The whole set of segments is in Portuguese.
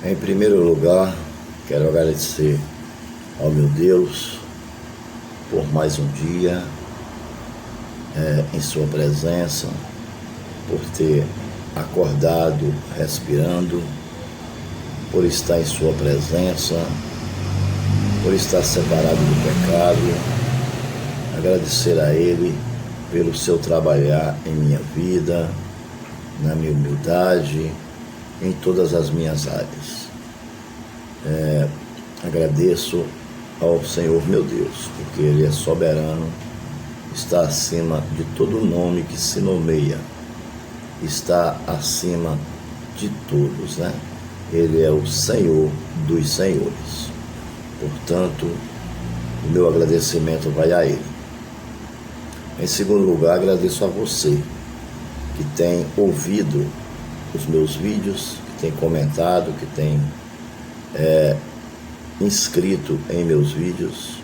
Em primeiro lugar, quero agradecer ao meu Deus por mais um dia em sua presença, por ter acordado, respirando, por estar em sua presença, por estar separado do pecado. Agradecer a Ele pelo seu trabalhar em minha vida, na minha humildade, em todas as minhas áreas. Agradeço ao Senhor meu Deus, porque Ele é soberano, está acima de todo nome que se nomeia, está acima de todos, né? Ele é o Senhor dos senhores. Portanto, o meu agradecimento vai a Ele. Em segundo lugar, agradeço a você que tem ouvido os meus vídeos, que tem comentado, que tem inscrito em meus vídeos,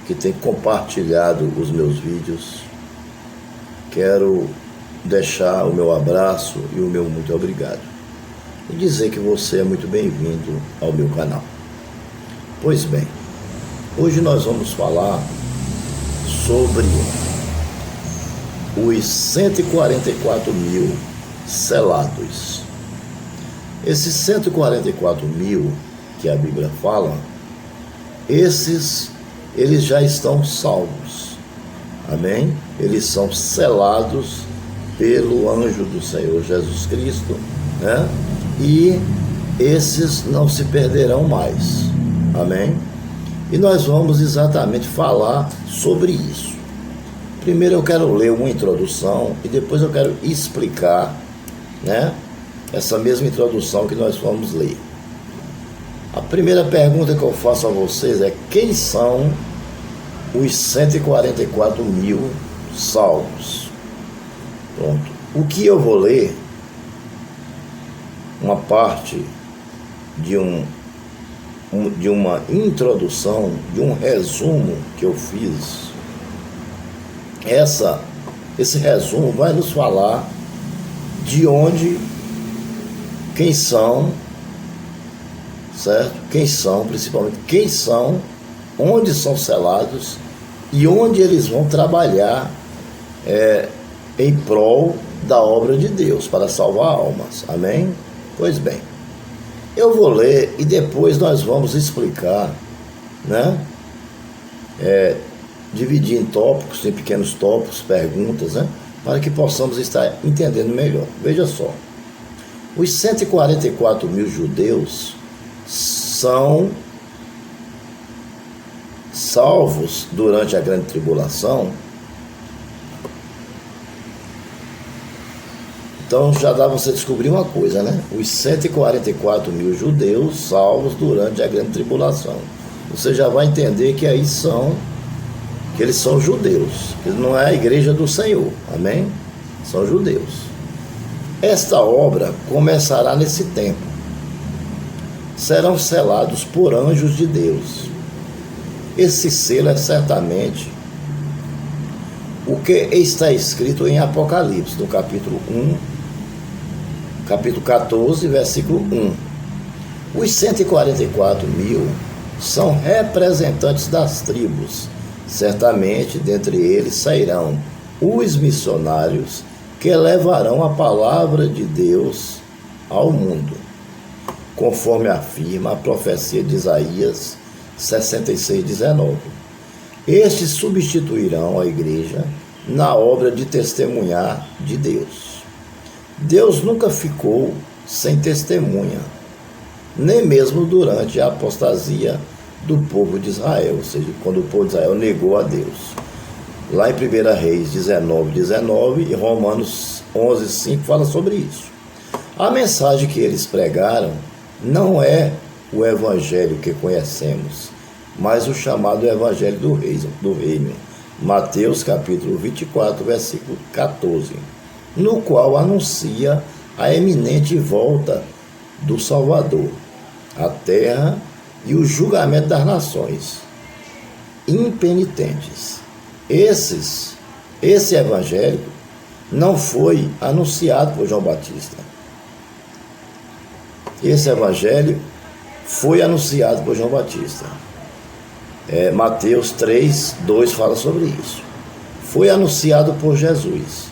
que tem compartilhado os meus vídeos. Quero deixar o meu abraço e o meu muito obrigado e dizer que você é muito bem-vindo ao meu canal. Pois bem, hoje nós vamos falar sobre os 144 mil selados. Esses 144 mil que a Bíblia fala, eles já estão salvos. Amém? Eles são selados pelo anjo do Senhor Jesus Cristo, né? E esses não se perderão mais. Amém? E nós vamos exatamente falar sobre isso. Primeiro eu quero ler uma introdução e depois eu quero explicar, né, essa mesma introdução que nós vamos ler. A primeira pergunta que eu faço a vocês é: quem são os 144 mil salvos? Pronto. O que eu vou ler, uma parte de uma introdução, de um resumo que eu fiz. Esse resumo vai nos falar de onde, quem são, certo? Quem são, principalmente, quem são, onde são selados e onde eles vão trabalhar em prol da obra de Deus, para salvar almas. Amém? Pois bem, eu vou ler e depois nós vamos explicar, né? Dividir em tópicos, em pequenos tópicos, perguntas, né? Para que possamos estar entendendo melhor. Veja só, os 144 mil judeus são salvos durante a grande tribulação. Então já dá você descobrir uma coisa, né? Os 144 mil judeus salvos durante a grande tribulação. Você já vai entender que aí que eles são judeus, que não é a igreja do Senhor, amém? São judeus. Esta obra começará nesse tempo. Serão selados por anjos de Deus. Esse selo é certamente o que está escrito em Apocalipse, no capítulo 14, versículo 1. Os 144 mil são representantes das tribos. Certamente dentre eles sairão os missionários que levarão a palavra de Deus ao mundo, conforme afirma a profecia de Isaías 66:19. Estes substituirão a igreja na obra de testemunhar de Deus. Deus nunca ficou sem testemunha, nem mesmo durante a apostasia do povo de Israel, ou seja, quando o povo de Israel negou a Deus. Lá em 1 Reis 19:19 e Romanos 11:5 fala sobre isso. A mensagem que eles pregaram não é o evangelho que conhecemos, mas o chamado evangelho do reino. Mateus capítulo 24, versículo 14, no qual anuncia a eminente volta do Salvador, a terra e o julgamento das nações impenitentes. Esse evangelho não foi anunciado por João Batista. Esse evangelho foi anunciado por João Batista. Mateus 3:2 fala sobre isso. Foi anunciado por Jesus.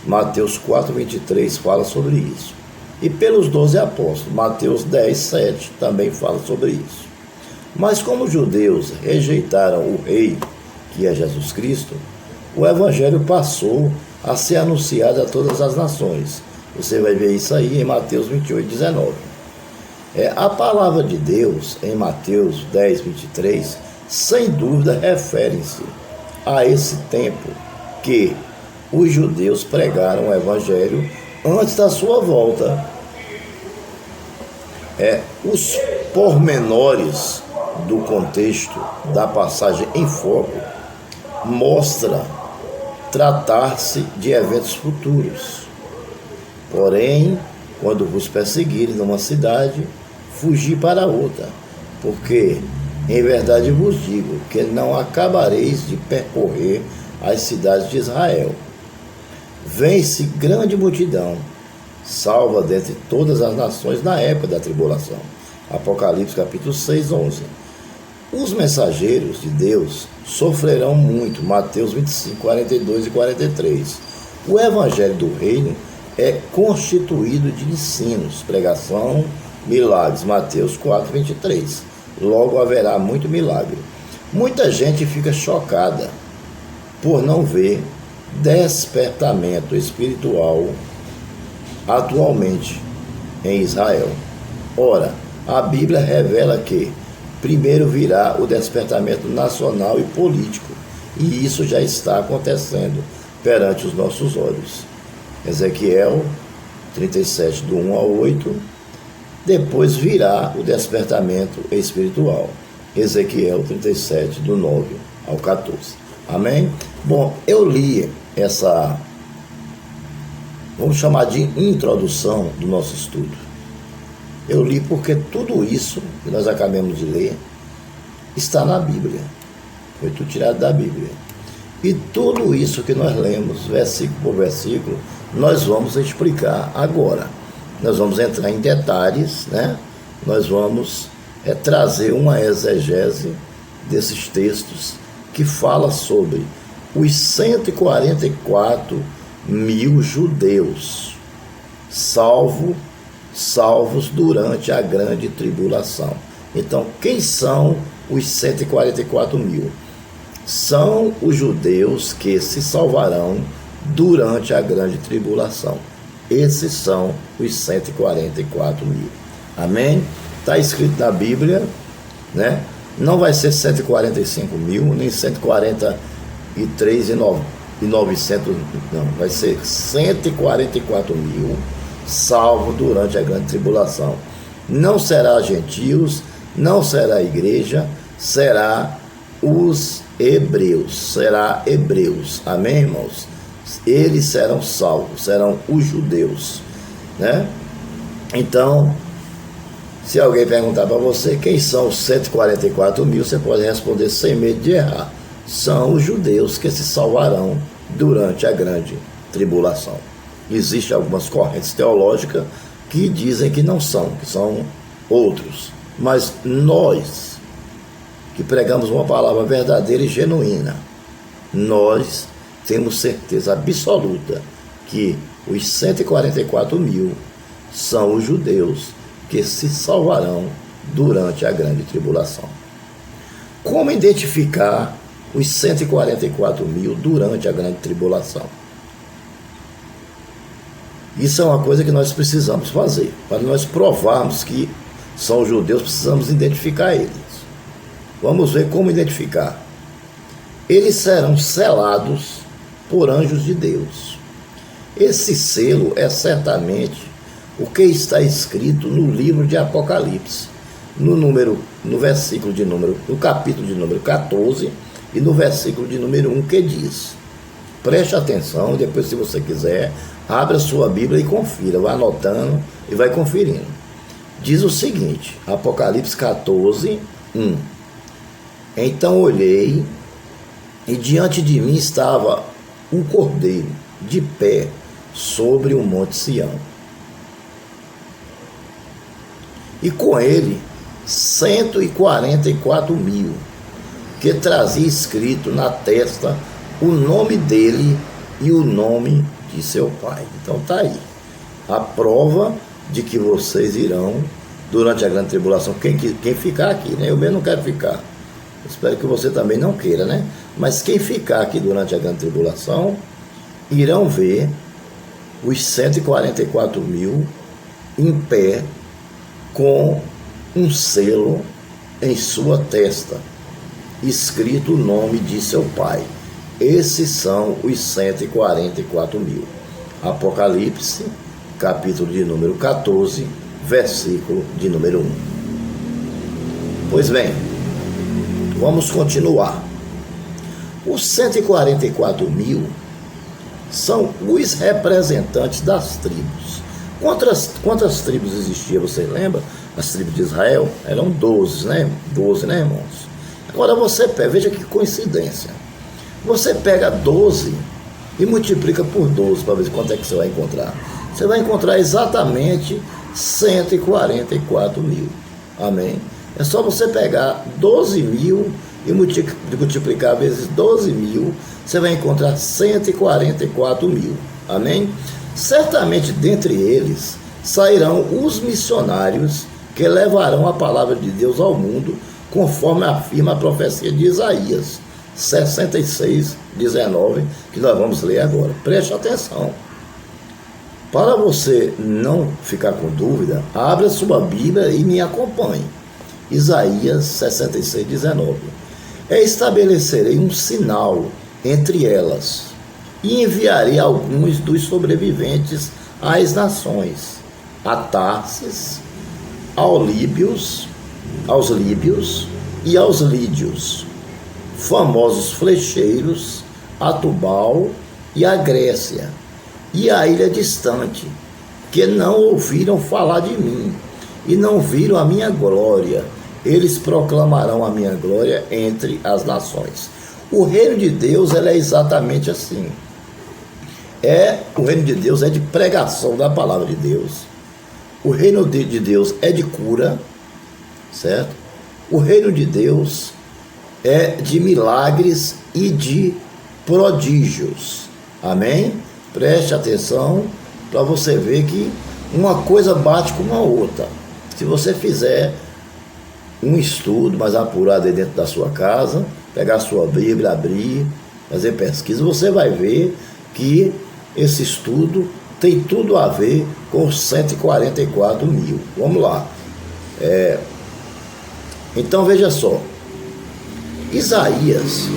Mateus 4:23 fala sobre isso. E pelos 12 apóstolos. Mateus 10:7 também fala sobre isso. Mas como os judeus rejeitaram o rei, que é Jesus Cristo, o evangelho passou a ser anunciado a todas as nações. Você vai ver isso aí em Mateus 28:19. A palavra de Deus em Mateus 10:23, sem dúvida, refere-se a esse tempo que os judeus pregaram o evangelho antes da sua volta. Os pormenores do contexto da passagem em foco mostra tratar-se de eventos futuros. Porém, quando vos perseguirem numa cidade, fugi para outra, porque em verdade vos digo que não acabareis de percorrer as cidades de Israel. Vem-se grande multidão, salva dentre todas as nações na época da tribulação. Apocalipse capítulo 6:11. Os mensageiros de Deus sofrerão muito. Mateus 25, 42 e 43. O evangelho do reino é constituído de ensinos, pregação, milagres. Mateus 4, 23. Logo haverá muito milagre. Muita gente fica chocada por não ver despertamento espiritual atualmente em Israel. Ora, a Bíblia revela que primeiro virá o despertamento nacional e político, e isso já está acontecendo perante os nossos olhos. Ezequiel 37, do 1 ao 8. Depois virá o despertamento espiritual. Ezequiel 37, do 9 ao 14. Amém? Bom, eu li essa, vamos chamar de introdução do nosso estudo. Eu li porque tudo isso que nós acabamos de ler está na Bíblia. Foi tudo tirado da Bíblia. E tudo isso que nós lemos, versículo por versículo, nós vamos explicar agora. Nós vamos entrar em detalhes, né? Nós vamos trazer uma exegese desses textos que fala sobre os 144 mil judeus salvos durante a grande tribulação. Então, quem são os 144 mil? São os judeus que se salvarão durante a grande tribulação. Esses são os 144 mil. Amém? Está escrito na Bíblia, né? Não vai ser 145 mil, nem 143.900, não. Vai ser 144 mil salvo durante a grande tribulação. Não será gentios, não será igreja, será os hebreus, será hebreus. Amém, irmãos? Eles serão salvos, serão os judeus, né? Então, se alguém perguntar para você quem são os 144 mil, você pode responder sem medo de errar. São os judeus que se salvarão durante a grande tribulação. Existem algumas correntes teológicas que dizem que não são, que são outros. Mas nós, que pregamos uma palavra verdadeira e genuína, nós temos certeza absoluta que os 144 mil são os judeus que se salvarão durante a grande tribulação. Como identificar os 144 mil durante a grande tribulação? Isso é uma coisa que nós precisamos fazer. Para nós provarmos que são judeus, precisamos identificar eles. Vamos ver como identificar. Eles serão selados por anjos de Deus. Esse selo é certamente o que está escrito no livro de Apocalipse, no versículo de número, no capítulo de número 14 e no versículo de número 1, que diz: preste atenção, depois, se você quiser, abra sua Bíblia e confira, vai anotando e vai conferindo. Diz o seguinte, Apocalipse 14, 1. Então olhei, e diante de mim estava um cordeiro de pé sobre o monte Sião. e com ele 144.000, que trazia escrito na testa o nome dele e o nome de seu pai. Então tá aí a prova de que vocês irão, durante a grande tribulação, quem ficar aqui, né? Eu mesmo não quero ficar, espero que você também não queira, né? Mas quem ficar aqui durante a grande tribulação, irão ver os 144.000 em pé, com um selo em sua testa, escrito o nome de seu pai. Esses são os 144.000. Apocalipse, capítulo de número 14, versículo de número 1. Pois bem, vamos continuar. Os 144.000 são os representantes das tribos. Quantas tribos existiam, você lembra? As tribos de Israel eram 12, né? 12, né, irmãos? Agora você pega, veja que coincidência. Você pega 12 e multiplica por 12 para ver quanto é que você vai encontrar. Você vai encontrar exatamente 144.000. Amém? É só você pegar 12.000 e multiplicar vezes 12.000, você vai encontrar 144.000. Amém? Certamente dentre eles sairão os missionários que levarão a palavra de Deus ao mundo, conforme afirma a profecia de Isaías 66:19, que nós vamos ler agora. Preste atenção. Para você não ficar com dúvida, abra sua Bíblia e me acompanhe. Isaías 66:19. Estabelecerei um sinal entre elas e enviarei alguns dos sobreviventes às nações, a Tarsis, aos líbios e aos lídios, famosos flecheiros, a Tubal e a Grécia, e a ilha distante, que não ouviram falar de mim e não viram a minha glória. Eles proclamarão a minha glória entre as nações. O reino de Deus é exatamente assim. O reino de Deus é de pregação da palavra de Deus. O reino de Deus é de cura, certo? O reino de Deus é de milagres e de prodígios. Amém? Preste atenção para você ver que uma coisa bate com a outra. Se você fizer um estudo mais apurado aí dentro da sua casa, pegar a sua Bíblia, abrir, fazer pesquisa, você vai ver que esse estudo tem tudo a ver com os 144.000. Vamos lá. Então veja só. Isaías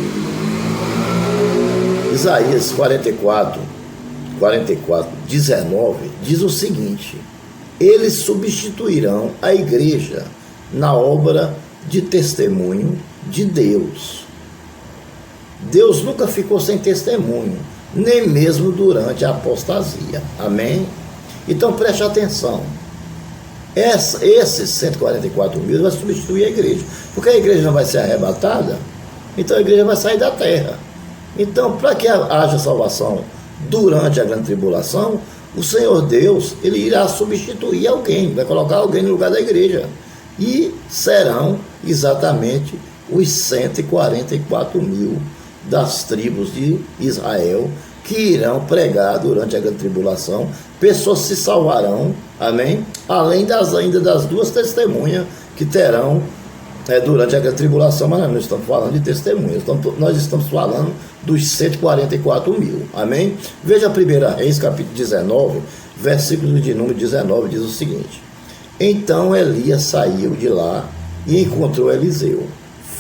44:19 diz o seguinte: eles substituirão a igreja na obra de testemunho de Deus. Deus nunca ficou sem testemunho, nem mesmo durante a apostasia. Amém? Então preste atenção. Esses 144.000 vai substituir a igreja, porque a igreja não vai ser arrebatada, então a igreja vai sair da terra. Então, para que haja salvação durante a grande tribulação, o Senhor Deus, ele irá substituir alguém, vai colocar alguém no lugar da igreja, e serão exatamente os 144.000 das tribos de Israel que irão pregar durante a grande tribulação. Pessoas se salvarão, amém? Além ainda das duas testemunhas que terão durante a grande tribulação, mas nós não estamos falando de testemunhas, nós estamos falando dos 144.000, amém? Veja 1 Reis, capítulo 19, versículo de número 19, diz o seguinte: então Elias saiu de lá e encontrou Eliseu,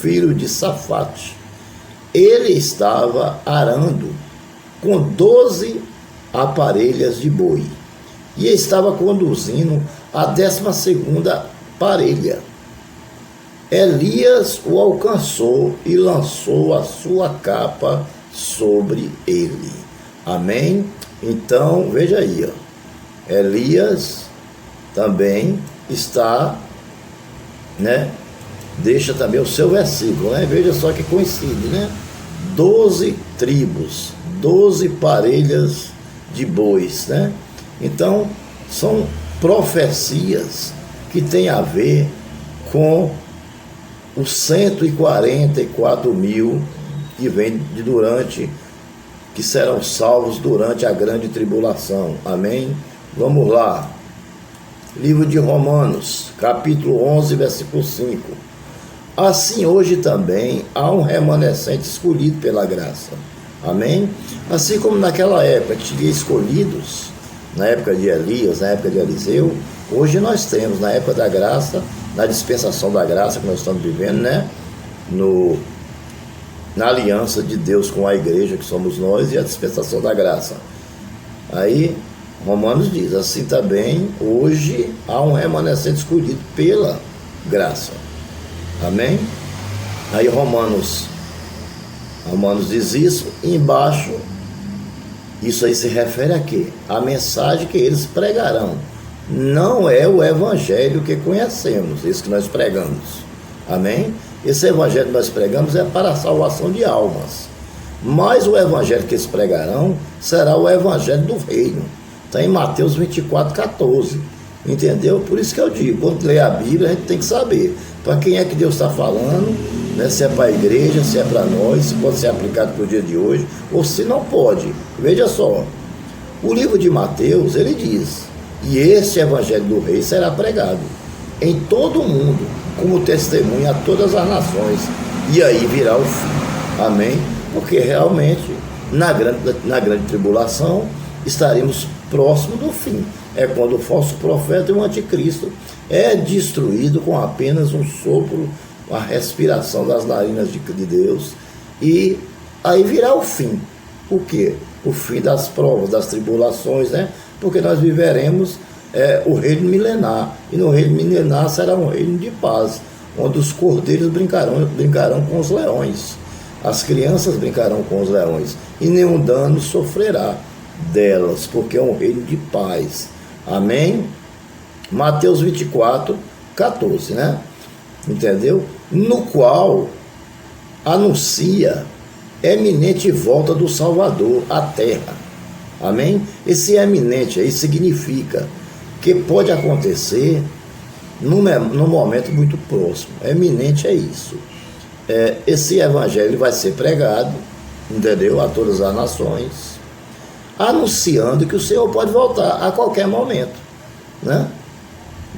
filho de Safate. Ele estava arando com 12 aparelhas de boi e estava conduzindo a 12ª parelha. Elias o alcançou e lançou a sua capa sobre ele. Amém? Então, veja aí, ó. Elias também está, deixa também o seu versículo, veja só que coincide, 12 tribos, 12 parelhas de bois, Então, são profecias que tem a ver com os 144 mil que vem que serão salvos durante a grande tribulação. Amém? Vamos lá. Livro de Romanos, capítulo 11, versículo 5. Assim hoje também há um remanescente escolhido pela graça. Amém? Assim como naquela época tinha escolhidos, na época de Elias, na época de Eliseu, hoje nós temos, na época da graça, na dispensação da graça que nós estamos vivendo, né? Na aliança de Deus com a igreja, que somos nós, e a dispensação da graça. Aí, Romanos diz, assim também, hoje há um remanescente escolhido pela graça. Amém? Aí Romanos diz isso, e embaixo, isso aí se refere a quê? A mensagem que eles pregarão. Não é o evangelho que conhecemos, isso que nós pregamos. Amém? Esse evangelho que nós pregamos é para a salvação de almas. Mas o evangelho que eles pregarão será o evangelho do reino. Está em Mateus 24:14. Entendeu? Por isso que eu digo, quando lê a Bíblia, a gente tem que saber para quem é que Deus está falando, né? Se é para a igreja, se é para nós, se pode ser aplicado para o dia de hoje, ou se não pode. Veja só, o livro de Mateus, ele diz, e esse evangelho do rei será pregado em todo o mundo, como testemunha a todas as nações, e aí virá o fim. Amém? Porque realmente, na grande tribulação, estaremos próximo do fim. É quando o falso profeta e o anticristo é destruído com apenas um sopro, a respiração das narinas de Deus, e aí virá o fim. O quê? O fim das provas, das tribulações, né? Porque nós viveremos o reino milenar, e no reino milenar será um reino de paz, onde os cordeiros brincarão com os leões, as crianças brincarão com os leões, e nenhum dano sofrerá delas, porque é um reino de paz. Amém? Mateus 24:14, né? Entendeu? No qual anuncia eminente volta do Salvador à terra. Amém? Esse eminente aí significa que pode acontecer num momento muito próximo. Eminente é isso. Esse evangelho vai ser pregado, entendeu? A todas as nações, anunciando que o Senhor pode voltar a qualquer momento, né?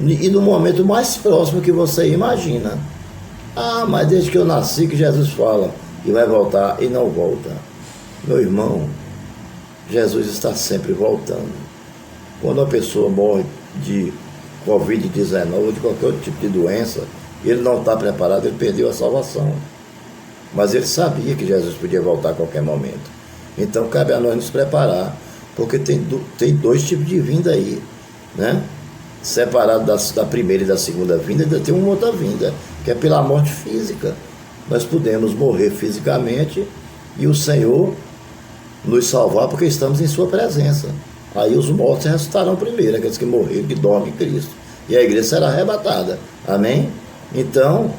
E no momento mais próximo que você imagina. Mas desde que eu nasci que Jesus fala que vai voltar e não volta. Meu irmão, Jesus está sempre voltando. Quando uma pessoa morre de Covid-19 ou de qualquer outro tipo de doença, ele não está preparado, ele perdeu a salvação. Mas ele sabia que Jesus podia voltar a qualquer momento. Então cabe a nós nos preparar, porque tem dois tipos de vinda aí, né? Separado da primeira e da segunda vinda, ainda tem uma outra vinda, que é pela morte física. Nós podemos morrer fisicamente e o Senhor nos salvar porque estamos em sua presença. Aí os mortos ressuscitarão primeiro, aqueles que morreram, que dormem em Cristo, e a igreja será arrebatada. Amém? Então,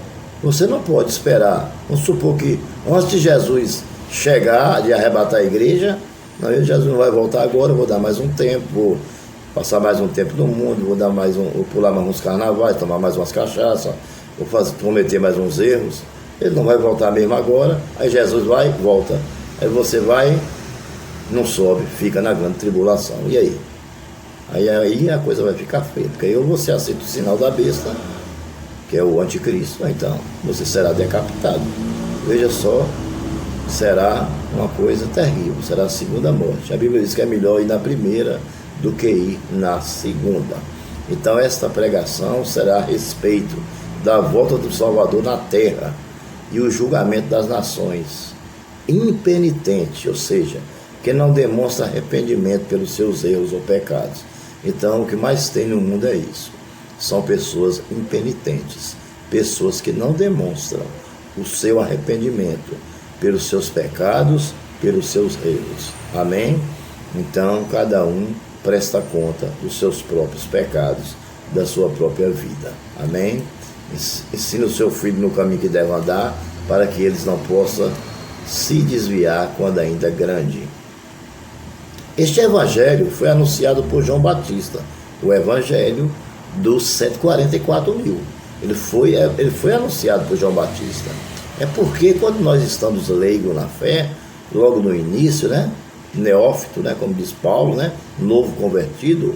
você não pode esperar. Vamos supor que antes de Jesus chegar, de arrebatar a igreja, não, Jesus não vai voltar agora, eu vou dar mais um tempo, vou passar mais um tempo no mundo, vou pular mais uns carnavais, tomar mais umas cachaças, cometer mais uns erros. Ele não vai voltar mesmo agora. Aí Jesus vai, volta. Aí você vai, não sobe, fica na grande tribulação. E aí? Aí a coisa vai ficar feia, porque aí ou você aceita o sinal da besta, que é o anticristo, então você será decapitado. Veja só, será uma coisa terrível, será a segunda morte. A Bíblia diz que é melhor ir na primeira do que ir na segunda. Então esta pregação será a respeito da volta do Salvador na terra e o julgamento das nações. Impenitente, ou seja, que não demonstra arrependimento pelos seus erros ou pecados. Então o que mais tem no mundo é isso. São pessoas impenitentes, pessoas que não demonstram o seu arrependimento pelos seus pecados, pelos seus erros. Amém? Então cada um presta conta dos seus próprios pecados, da sua própria vida. Amém? Ensina o seu filho no caminho que deve andar, para que eles não possam se desviar quando ainda é grande. Este evangelho foi anunciado por João Batista, o evangelho dos 144 mil. Ele foi anunciado por João Batista. É porque quando nós estamos leigos na fé, logo no início, né, neófito, né, como diz Paulo, né, novo convertido,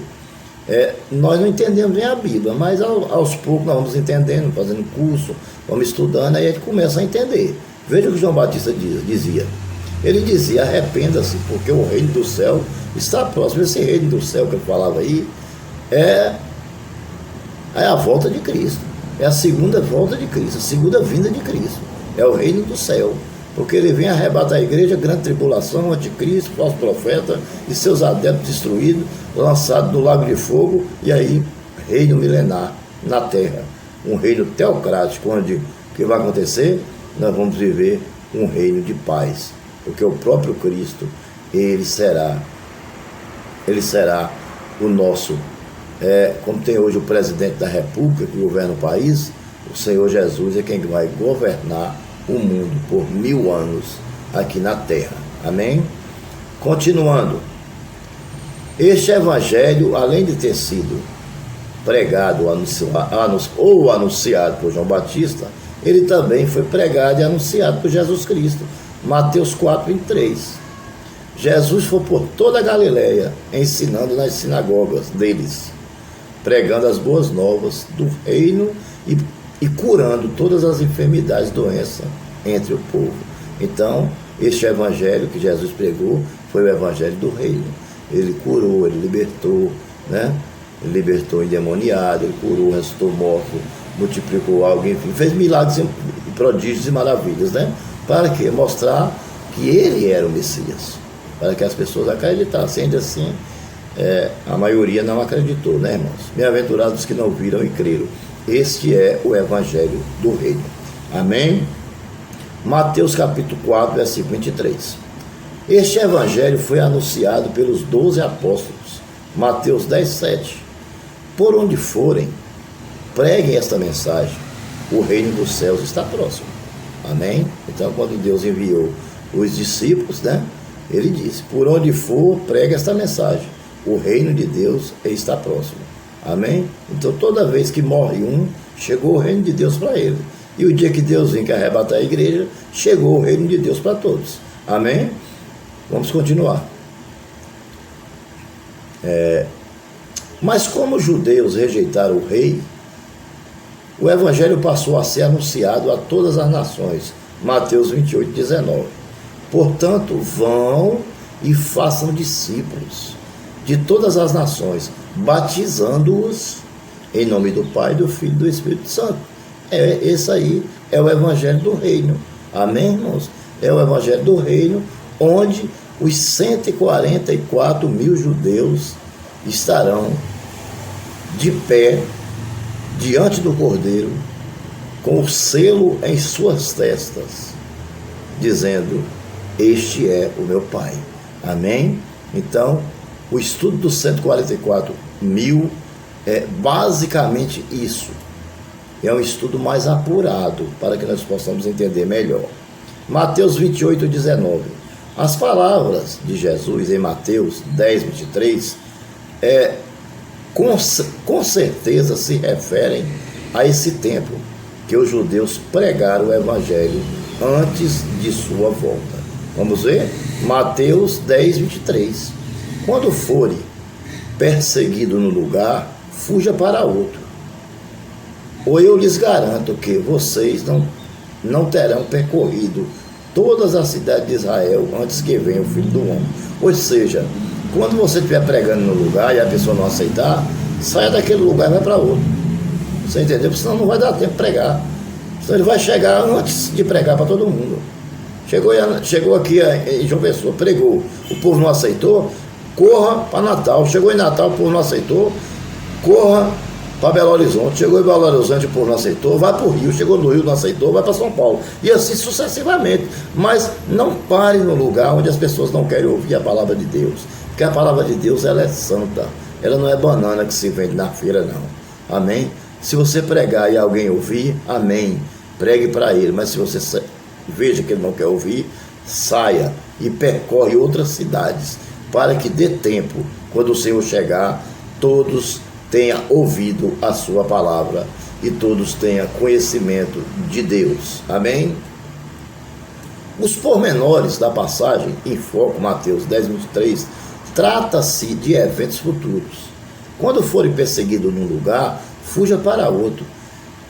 nós não entendemos nem a Bíblia, mas aos poucos nós vamos entendendo, fazendo curso, vamos estudando, aí a gente começa a entender. Veja o que João Batista dizia. Ele dizia: arrependa-se, porque o reino do céu está próximo. Esse reino do céu que ele falava aí é a volta de Cristo, é a segunda volta de Cristo, a segunda vinda de Cristo, é o reino do céu, porque ele vem arrebatar a igreja, grande tribulação, anticristo, falso profeta e seus adeptos destruídos, lançados no lago de fogo, e aí reino milenar na terra, um reino teocrático, onde o que vai acontecer? Nós vamos viver um reino de paz, porque o próprio Cristo, ele será o nosso, como tem hoje o presidente da República que governa o país, o Senhor Jesus é quem vai governar o mundo por 1000 anos aqui na terra. Amém? Continuando, este evangelho, além de ter sido pregado ou anunciado por João Batista, ele também foi pregado e anunciado por Jesus Cristo. Mateus 4:23. Jesus foi por toda a Galileia, ensinando nas sinagogas deles, pregando as boas novas do reino e curando todas as enfermidades e doenças entre o povo. Então, este evangelho que Jesus pregou foi o evangelho do reino. Ele curou, ele libertou, né? Ele libertou endemoniado, ele curou, ressuscitou morto, multiplicou algo, enfim, fez milagres, prodígios e maravilhas, né? Para quê? Mostrar que ele era o Messias, para que as pessoas acreditassem. Ainda assim, a maioria não acreditou, né, irmãos? Bem-aventurados os que não viram e creram. Este é o evangelho do reino. Amém? Mateus capítulo 4, versículo 23. Este evangelho foi anunciado pelos 12 apóstolos. Mateus 10:7. Por onde forem, preguem esta mensagem: o reino dos céus está próximo. Amém? Então, quando Deus enviou os discípulos, né, ele disse: por onde for, pregue esta mensagem: o reino de Deus está próximo. Amém? Então, toda vez que morre um, chegou o reino de Deus para ele. E o dia que Deus vem que arrebatar a igreja, chegou o reino de Deus para todos. Amém? Vamos continuar. Mas como os judeus rejeitaram o rei, o evangelho passou a ser anunciado a todas as nações. Mateus 28:19. Portanto, vão e façam discípulos de todas as nações, batizando-os em nome do Pai, do Filho e do Espírito Santo. Esse aí é o evangelho do reino. Amém, irmãos? É o evangelho do reino, onde os 144 mil judeus estarão de pé diante do Cordeiro, com o selo em suas testas, dizendo: este é o meu Pai. Amém? Então, o estudo dos 144 mil é basicamente isso. É um estudo mais apurado, para que nós possamos entender melhor. Mateus 28:19. As palavras de Jesus em Mateus 10:23 com certeza se referem a esse tempo que os judeus pregaram o evangelho antes de sua volta. Vamos ver? Mateus 10:23. Quando forem perseguido no lugar, fuja para outro. Ou eu lhes garanto que vocês não terão percorrido todas as cidades de Israel antes que venha o Filho do Homem. Ou seja, quando você estiver pregando no lugar e a pessoa não aceitar, saia daquele lugar e vai para outro. Você entendeu? Porque senão não vai dar tempo de pregar. Senão ele vai chegar antes de pregar para todo mundo. Chegou aqui em João Pessoa, pregou, o povo não aceitou, corra para Natal. Chegou em Natal, o povo não aceitou, corra para Belo Horizonte. Chegou em Belo Horizonte, o povo não aceitou, vai para o Rio. Chegou no Rio, não aceitou, vai para São Paulo. E assim sucessivamente. Mas não pare no lugar onde as pessoas não querem ouvir a palavra de Deus. Porque a palavra de Deus, ela é santa. Ela não é banana que se vende na feira, não. Amém? Se você pregar e alguém ouvir, amém. Pregue para ele. Mas se você veja que ele não quer ouvir, saia e percorre outras cidades, para que dê tempo, quando o Senhor chegar, todos tenha ouvido a sua palavra e todos tenham conhecimento de Deus. Amém? Os pormenores da passagem em foco, Mateus 10:23, trata-se de eventos futuros. Quando forem perseguidos num lugar, fuja para outro.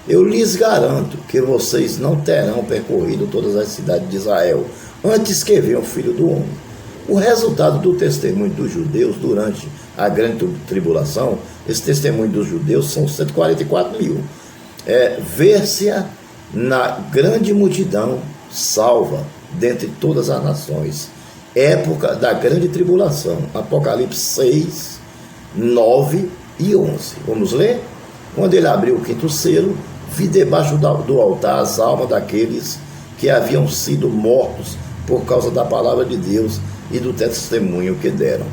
Eu lhes garanto que vocês não terão percorrido todas as cidades de Israel antes que venha o Filho do Homem. O resultado do testemunho dos judeus durante a grande tribulação, esse testemunho dos judeus são 144 mil. Ver-se na grande multidão salva dentre todas as nações. Época da grande tribulação. Apocalipse 6, 9 e 11. Vamos ler? Quando ele abriu o quinto selo, vi debaixo do altar as almas daqueles que haviam sido mortos por causa da palavra de Deus e do testemunho que deram.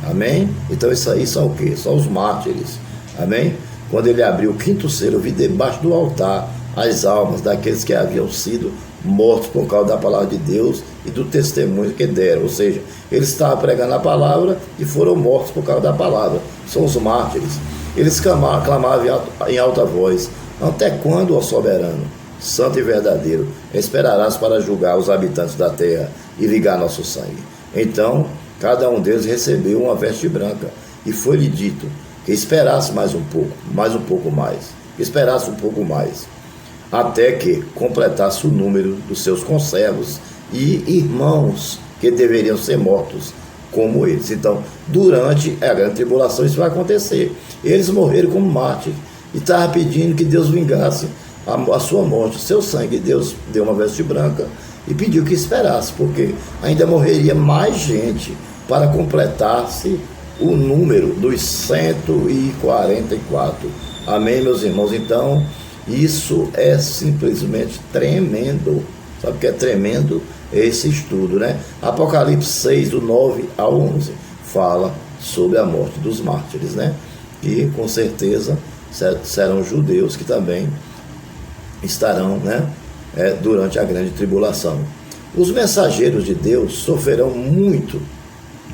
Amém? Então isso aí são o quê? São os mártires. Amém? Quando ele abriu o quinto selo, vi debaixo do altar as almas daqueles que haviam sido mortos por causa da palavra de Deus e do testemunho que deram. Ou seja, eles estavam pregando a palavra e foram mortos por causa da palavra. São os mártires. Eles clamavam em alta voz: até quando, ó soberano, santo e verdadeiro, esperarás para julgar os habitantes da terra e ligar nosso sangue? Então, cada um deles recebeu uma veste branca, e foi-lhe dito que esperasse mais um pouco mais, esperasse um pouco mais, até que completasse o número dos seus conservos e irmãos que deveriam ser mortos como eles. Então, durante a grande tribulação isso vai acontecer. Eles morreram como mártires e estavam pedindo que Deus vingasse a sua morte, o seu sangue. Deus deu uma veste branca e pediu que esperasse, porque ainda morreria mais gente para completar-se o número dos 144. Amém, meus irmãos? Então, isso é simplesmente tremendo. Sabe o que é tremendo? Esse estudo, né? Apocalipse 6, do 9 ao 11, fala sobre a morte dos mártires, né? E com certeza serão judeus que também estarão, né? Durante a grande tribulação. Os mensageiros de Deus sofrerão muito,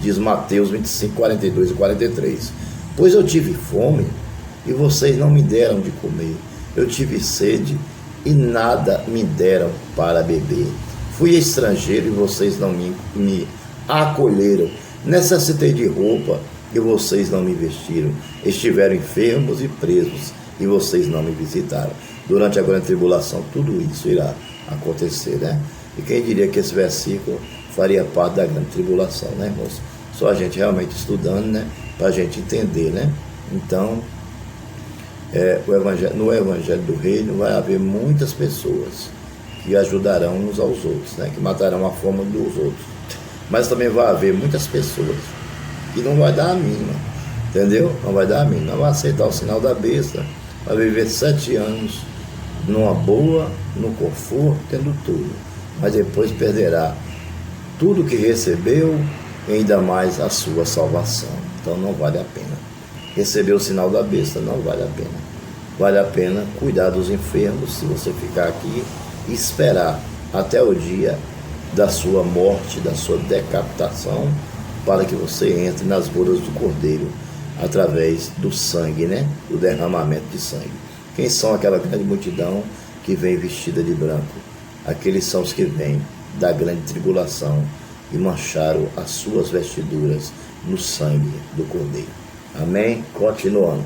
diz Mateus 25, 42 e 43. Pois eu tive fome e vocês não me deram de comer. Eu tive sede e nada me deram para beber. Fui estrangeiro e vocês não me acolheram. Necessitei de roupa e vocês não me vestiram. Estiveram enfermos e presos e vocês não me visitaram. Durante a grande tribulação, tudo isso irá acontecer, né? E quem diria que esse versículo faria parte da grande tribulação, né, irmãos? Só a gente realmente estudando, né? Para a gente entender, né? Então, no Evangelho do Reino vai haver muitas pessoas que ajudarão uns aos outros, né? Que matarão a fome dos outros. Mas também vai haver muitas pessoas que não vai dar a mínima, entendeu? Não vai dar a mínima, não vai aceitar o sinal da besta, vai viver 7 anos numa boa, no conforto, tendo tudo, mas depois perderá tudo que recebeu e ainda mais a sua salvação. Então não vale a pena. Receber o sinal da besta não vale a pena. Vale a pena cuidar dos enfermos, se você ficar aqui e esperar até o dia da sua morte, da sua decapitação, para que você entre nas bodas do Cordeiro através do sangue, né? Do derramamento de sangue. Quem são aquela grande multidão que vem vestida de branco? Aqueles são os que vêm da grande tribulação e mancharam as suas vestiduras no sangue do Cordeiro. Amém? Continuando.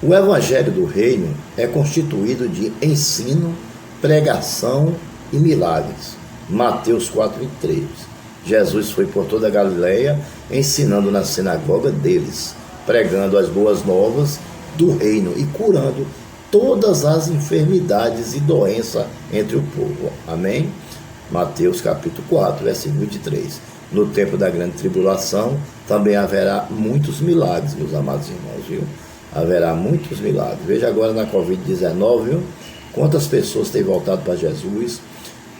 O Evangelho do Reino é constituído de ensino, pregação e milagres. Mateus 4:23. Jesus foi por toda a Galileia, ensinando na sinagoga deles, pregando as boas novas do reino e curando todas as enfermidades e doenças entre o povo. Amém? Mateus capítulo 4, versículo 23. No tempo da grande tribulação também haverá muitos milagres, meus amados irmãos, viu? Haverá muitos milagres. Veja agora na Covid-19, viu? Quantas pessoas têm voltado para Jesus,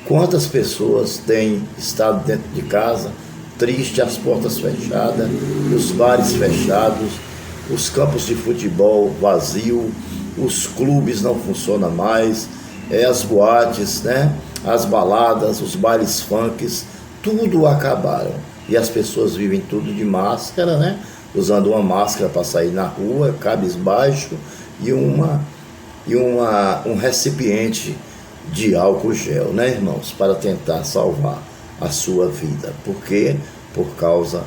quantas pessoas têm estado dentro de casa, triste, as portas fechadas, os bares fechados, os campos de futebol vazio, os clubes não funcionam mais, as boates, né? As baladas, os bailes funks, tudo acabaram. E as pessoas vivem tudo de máscara, né? usando uma máscara para sair na rua, cabisbaixo, e um recipiente de álcool gel, né, irmãos, para tentar salvar a sua vida. Por quê? Por causa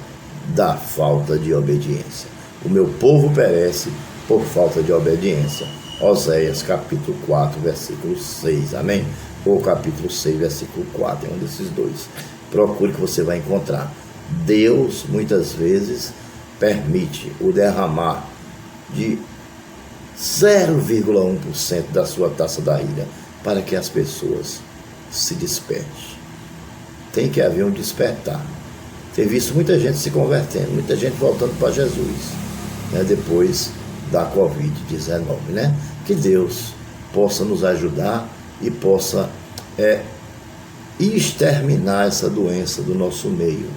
da falta de obediência. O meu povo perece por falta de obediência. Oséias capítulo 4, versículo 6, amém? Ou capítulo 6, versículo 4, é um desses dois. Procure que você vai encontrar. Deus, muitas vezes, permite o derramar de 0,1% da sua taça da ira, para que as pessoas se despertem. Tem que haver um despertar. Tem visto muita gente se convertendo, muita gente voltando para Jesus, né, depois da Covid-19, né? Que Deus possa nos ajudar e possa exterminar essa doença do nosso meio,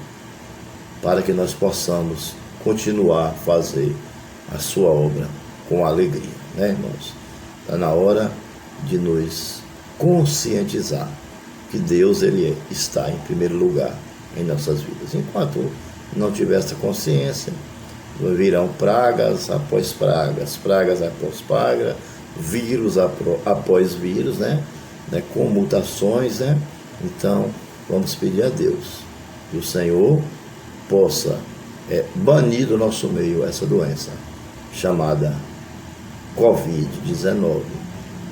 para que nós possamos continuar a fazer a sua obra com alegria, né, irmãos? Está na hora de nos conscientizar que Deus, Ele está em primeiro lugar em nossas vidas. Enquanto não tiver essa consciência, virão pragas após pragas, pragas após pragas, vírus após vírus, né? Com mutações, né? Então, vamos pedir a Deus que o Senhor possa banir do nosso meio essa doença chamada Covid-19,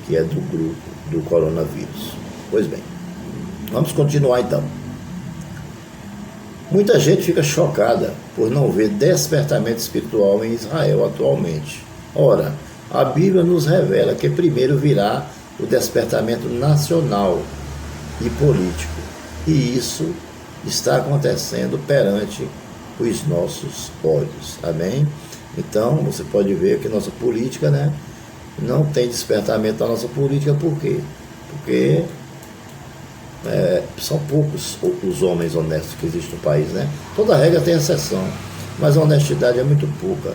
que é do grupo do coronavírus. Pois bem, vamos continuar então. Muita gente fica chocada por não ver despertamento espiritual em Israel atualmente. Ora, a Bíblia nos revela que primeiro virá o despertamento nacional e político. E isso está acontecendo perante os nossos olhos. Amém? Então, você pode ver que nossa política, né, não tem despertamento da nossa política. Por quê? Porque são poucos os homens honestos que existem no país, né? Toda regra tem exceção, mas a honestidade é muito pouca,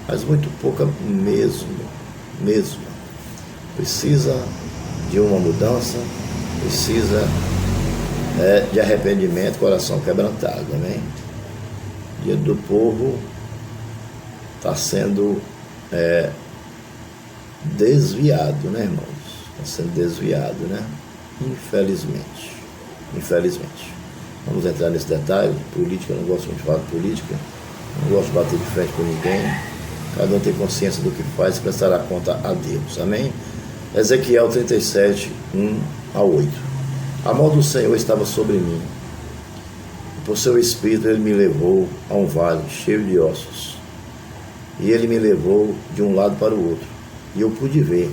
mas muito pouca mesmo. Precisa de uma mudança, precisa de arrependimento, coração quebrantado, amém? O dia do povo está sendo desviado, né, irmãos? Está sendo desviado, né? Infelizmente. Vamos entrar nesse detalhe. Política, eu não gosto muito de falar de política, não gosto de bater de frente com ninguém. Cada um tem consciência do que faz e prestará conta a Deus, amém? Ezequiel 37, 1 a 8. A mão do Senhor estava sobre mim, por seu espírito ele me levou a um vale cheio de ossos, e ele me levou de um lado para o outro, e eu pude ver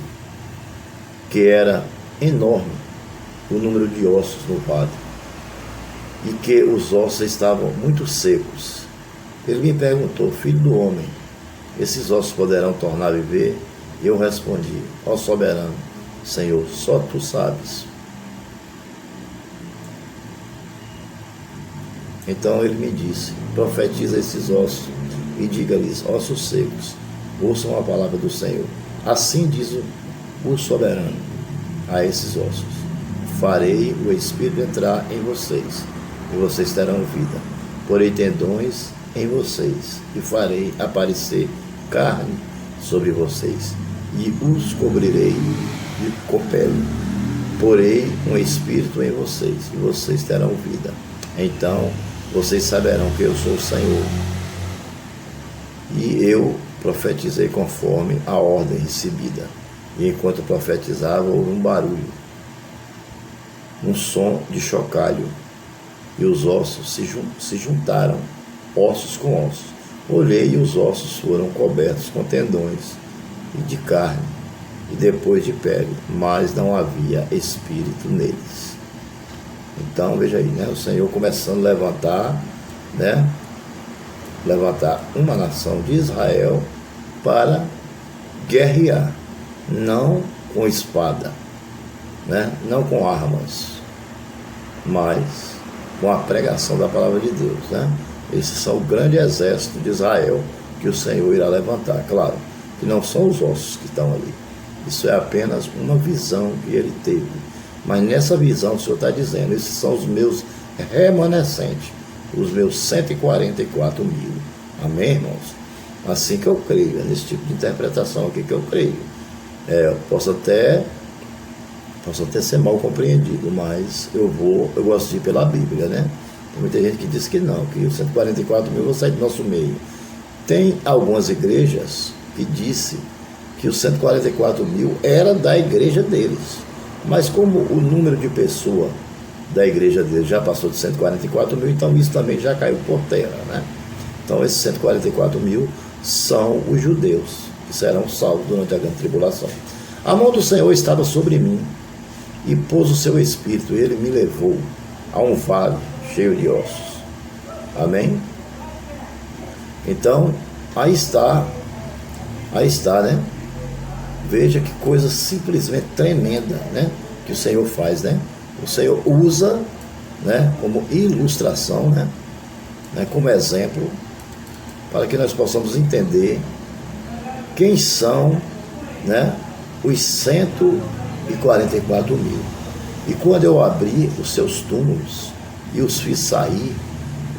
que era enorme o número de ossos no vale, e que os ossos estavam muito secos. Ele me perguntou: filho do homem, esses ossos poderão tornar a viver? E eu respondi: ó soberano Senhor, só tu sabes. Então ele me disse: profetiza esses ossos e diga-lhes: ossos secos, ouçam a palavra do Senhor. Assim diz o soberano a esses ossos: farei o Espírito entrar em vocês, e vocês terão vida. Porei tendões em vocês, e farei aparecer carne sobre vocês, e os cobrirei com pele. Porei um Espírito em vocês, e vocês terão vida. Então vocês saberão que eu sou o Senhor. E eu profetizei conforme a ordem recebida. E enquanto profetizava, houve um barulho, um som de chocalho, e os ossos se juntaram, ossos com ossos. Olhei, e os ossos foram cobertos com tendões e de carne, e depois de pele, mas não havia espírito neles. Então, veja aí, né? O Senhor começando a levantar, né? Levantar uma nação de Israel para guerrear, não com espada, né? Não com armas, mas com a pregação da palavra de Deus, né? Esses são o grande exército de Israel que o Senhor irá levantar. Claro que não são os ossos que estão ali, isso é apenas uma visão que ele teve, mas nessa visão o Senhor está dizendo: esses são os meus remanescentes, os meus 144 mil, Amém, irmãos? Assim que eu creio, é nesse tipo de interpretação aqui que eu creio. Eu posso até ser mal compreendido, mas eu gosto de ir pela Bíblia, né? Tem muita gente que diz que não, que os 144 mil vão sair do nosso meio. Tem algumas igrejas que disse que os 144 mil era da igreja deles, mas como o número de pessoas da igreja deles já passou de 144 mil, então isso também já caiu por terra, né? Então esses 144 mil são os judeus, que serão salvos durante a grande tribulação. A mão do Senhor estava sobre mim, e pôs o seu espírito, e ele me levou a um vale cheio de ossos. Amém? Então, aí está, né? Veja que coisa simplesmente tremenda, né? Que o Senhor faz, né? O Senhor usa, né? Como ilustração, né? Como exemplo, para que nós possamos entender quem são, né? Os 144 mil. E quando eu abri os seus túmulos e os fiz sair,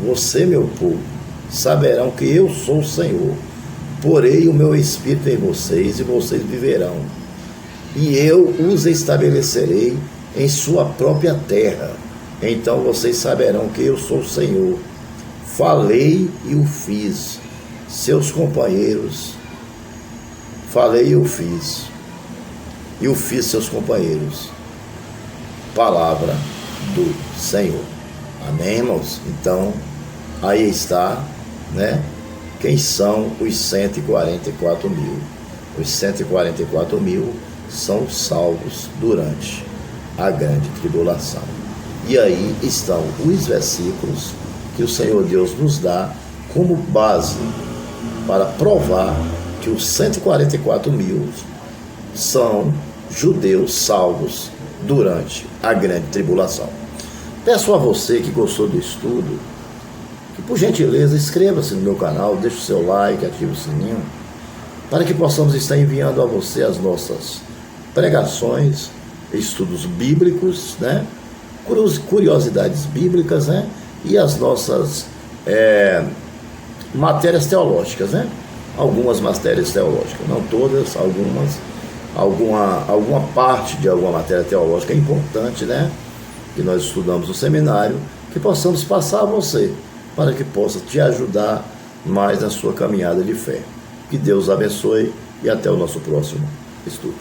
você, meu povo, saberão que eu sou o Senhor. Porei o meu espírito em vocês e vocês viverão. E eu os estabelecerei em sua própria terra. Então vocês saberão que eu sou o Senhor. Falei e o fiz. Seus companheiros, falei e o fiz. E o fiz seus companheiros. Palavra do Senhor. Amém, irmãos? Então, aí está, né? Quem são os 144 mil? Os 144 mil são salvos durante a grande tribulação. E aí estão os versículos que o Senhor Deus nos dá como base para provar que os 144 mil são judeus salvos durante a grande tribulação. Peço a você que gostou do estudo, que por gentileza inscreva-se no meu canal, deixe o seu like, ative o sininho, para que possamos estar enviando a você as nossas pregações, estudos bíblicos, né? Curiosidades bíblicas, né? E as nossas matérias teológicas, né? Algumas matérias teológicas, não todas, alguma parte de alguma matéria teológica é importante, né? Que nós estudamos no seminário, que possamos passar a você, para que possa te ajudar mais na sua caminhada de fé. Que Deus abençoe e até o nosso próximo estudo.